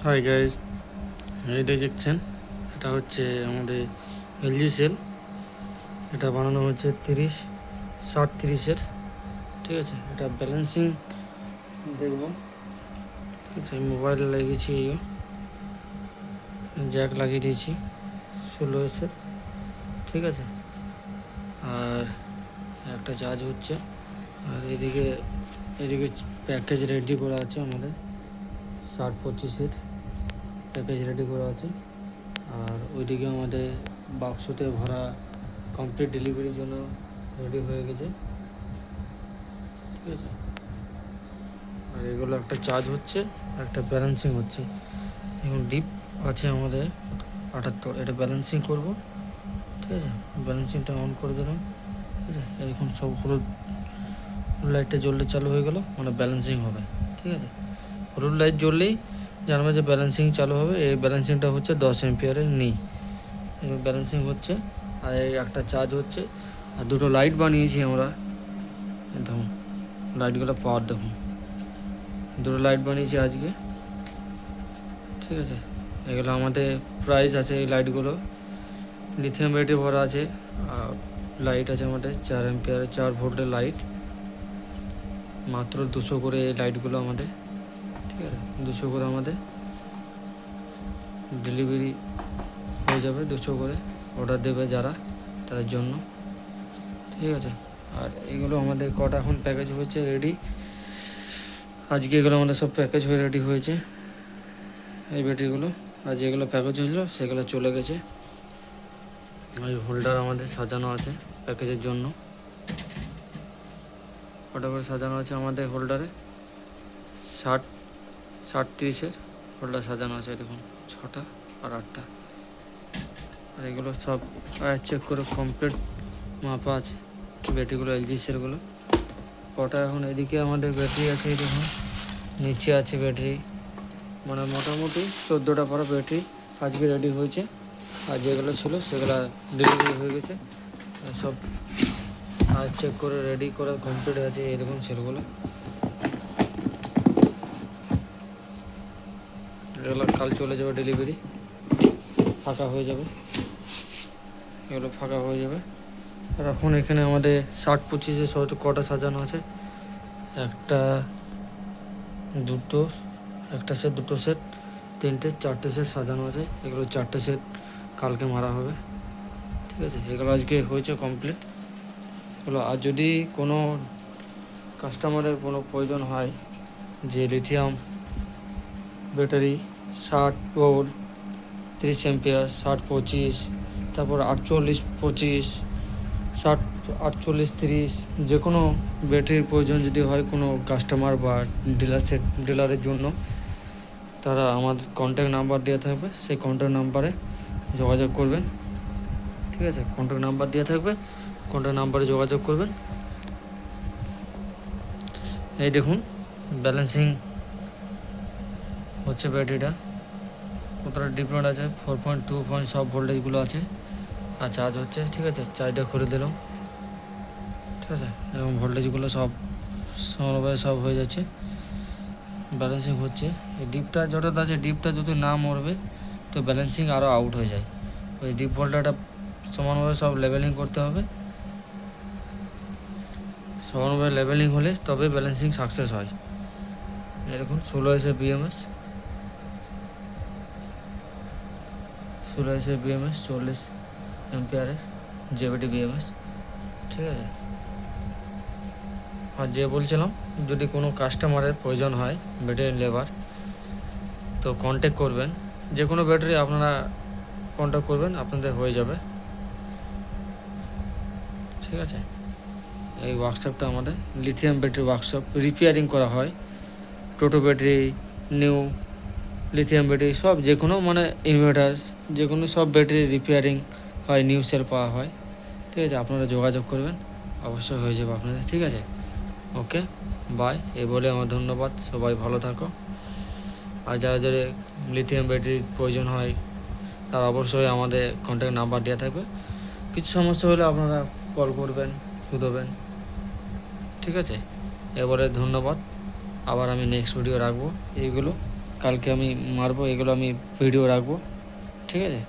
Hi guys, এই দেখছেন এটা হচ্ছে আমাদের এলজি সেল। এটা বানানো হচ্ছে 30-60-30-এর। ঠিক আছে, এটা ব্যালেন্সিং দেখবো। ঠিক আছে, মোবাইলে লাগিয়েছি, জ্যাক লাগিয়ে দিয়েছি 16S-এর। ঠিক আছে, আর একটা চার্জ হচ্ছে। আর এদিকে প্যাকেজ রেডি করা আছে আমাদের 60-25-এর প্যাকেজ রেডি করা আছে। আর ওইদিকে আমাদের বাক্সতে ভরা কমপ্লিট ডেলিভারির জন্য রেডি হয়ে গেছে। ঠিক আছে, আর এগুলো একটা চার্জ হচ্ছে, একটা ব্যালেন্সিং হচ্ছে। এখন ডিপ আছে আমাদের 78, এটা ব্যালেন্সিং করব। ঠিক আছে, ব্যালেন্সিংটা অন করে দিলাম। ঠিক আছে, এখন সব হলুদ লাইটটা জ্বললে চালু হয়ে গেল, মানে ব্যালেন্সিং হবে। ঠিক আছে, হলুদ লাইট জ্বললেই জানবে যে ব্যালেন্সিং চালু হবে। এই ব্যালেন্সিংটা হচ্ছে 10 এম্পিয়ারের নেই, ব্যালেন্সিং হচ্ছে। আর এই একটা চার্জ হচ্ছে, আর দুটো লাইট বানিয়েছি আমরা। দেখুন লাইটগুলো পাওয়ার দেখুন, দুটো লাইট বানিয়েছি আজকে। ঠিক আছে, এগুলো আমাদের প্রাইস আছে। এই লাইটগুলো লিথিয়াম ব্যাটারি ভরা আছে। আর লাইট আছে আমাদের 4 এম্পিয়ারের 4 ভোল্টের লাইট, মাত্র 200 করে এই লাইটগুলো আমাদের। ঠিক আছে, 200 করে আমাদের ডেলিভারি হয়ে যাবে। 200 করে অর্ডার দেবে যারা, তাদের জন্য। ঠিক আছে, আর এগুলো আমাদের কটা এখন প্যাকেজ হয়েছে রেডি। আজকে এগুলো আমাদের সব প্যাকেজ হয়ে রেডি হয়েছে, এই ব্যাটারিগুলো। আর যেগুলো প্যাকেজ হয়েছিল সেগুলো চলে গেছে। আর হোল্ডার আমাদের সাজানো আছে প্যাকেজের জন্য, ওটা করে সাজানো আছে আমাদের হোল্ডারে। 60-30-এর হোল্ডার সাজানো আছে, দেখুন 6টা আর 8টা। আর এগুলো সব চেক করে কমপ্লিট মাপা আছে ব্যাটারিগুলো, এলজি সেলগুলো। কটা এখন এদিকে আমাদের ব্যাটারি আছে, দেখুন নিচে আছে ব্যাটারি, মানে মোটামুটি 14টা পর ব্যাটারি আজকে রেডি হয়েছে। আর যেগুলো ছিল সেগুলো ডেলিভারি হয়ে গেছে সব। আর চেক করে রেডি করা কমপ্লিট আছে এরকম সেলগুলো। এগুলো কাল চলে যাবে ডেলিভারি, ফাঁকা হয়ে যাবে, এগুলো ফাঁকা হয়ে যাবে। আর এখন এখানে আমাদের 60-25-এ কটা সাজানো আছে, একটা সেট, দুটো সেট, 3-4টে সেট সাজানো আছে। এগুলো 4টে সেট কালকে মারা হবে। ঠিক আছে, এগুলো আজকে হয়েছে কমপ্লিট এগুলো। আর যদি কোনো কাস্টমারের কোনো প্রয়োজন হয় যে লিথিয়াম ব্যাটারি 60 ভোল্ট 30 এম্পিয়ার 60-25, তারপর 48-25, 60-48-30, যে কোনো ব্যাটারির প্রয়োজন যদি হয় কোনো কাস্টমার বা ডিলারের জন্য, তারা আমাদের কন্ট্যাক্ট নাম্বার দেওয়া থাকবে, সেই কন্ট্যাক্ট নাম্বারে যোগাযোগ করবেন। ঠিক আছে, কন্ট্যাক্ট নাম্বার দেওয়া থাকবে, কন্ট্যাক্ট নাম্বারে যোগাযোগ করবেন। এই দেখুন ব্যালেন্সিং হচ্ছে ব্যাটারিটা, কতটা ডিফারেন্ট আছে, 4.2 সব ভোল্টেজগুলো আছে। আর চার্জ হচ্ছে। ঠিক আছে, চার্জটা করে দিলাম। ঠিক আছে, এবং ভোল্টেজগুলো সব সমানভাবে সব হয়ে যাচ্ছে, ব্যালেন্সিং হচ্ছে। এই ডিপটা যেটা আছে, ডিপটা যদি না মরবে তো ব্যালেন্সিং আরও আউট হয়ে যায়। ওই ডিপ ভোল্টেজটা সমানভাবে সব লেভেলিং করতে হবে, সমানভাবে লেভেলিং হলে তবে ব্যালেন্সিং সাকসেস হয়। এরকম 16S BMS, 16S BMS 40 এম্পিয়ারের JBT BMS। ঠিক আছে, আর যে বলছিলাম যদি কোনো কাস্টমারের প্রয়োজন হয় ব্যাটারি লেবার, তো কন্ট্যাক্ট করবেন। যে কোনো ব্যাটারি আপনারা কন্ট্যাক্ট করবেন, আপনাদের হয়ে যাবে। ঠিক আছে, এই ওয়ার্কশপটা আমাদের লিথিয়াম ব্যাটারি ওয়ার্কশপ, রিপেয়ারিং করা হয় টোটো ব্যাটারি, নিউ লিথিয়াম ব্যাটারি সব, যে কোনো মানে ইনভার্টার্স, যে কোনো সব ব্যাটারি রিপেয়ারিং হয়, নিউ সেল পাওয়া হয়। ঠিক আছে, আপনারা যোগাযোগ করবেন, অবশ্যই হয়ে যাবে আপনাদের। ঠিক আছে, ওকে বাই। এই বলে আমার ধন্যবাদ, সবাই ভালো থাকো। আর যারা যারা লিথিয়াম ব্যাটারির প্রয়োজন হয় তারা অবশ্যই আমাদের কন্ট্যাক্ট নাম্বার দেওয়া থাকবে। কিছু সমস্যা হলে আপনারা কল করবেন, শুধোবেন। ঠিক আছে, এবারে ধন্যবাদ। আবার আমি নেক্সট ভিডিও রাখবো এইগুলো কালকে আমি মারবো, এগুলো আমি ভিডিও রাখবো, ঠিক আছে।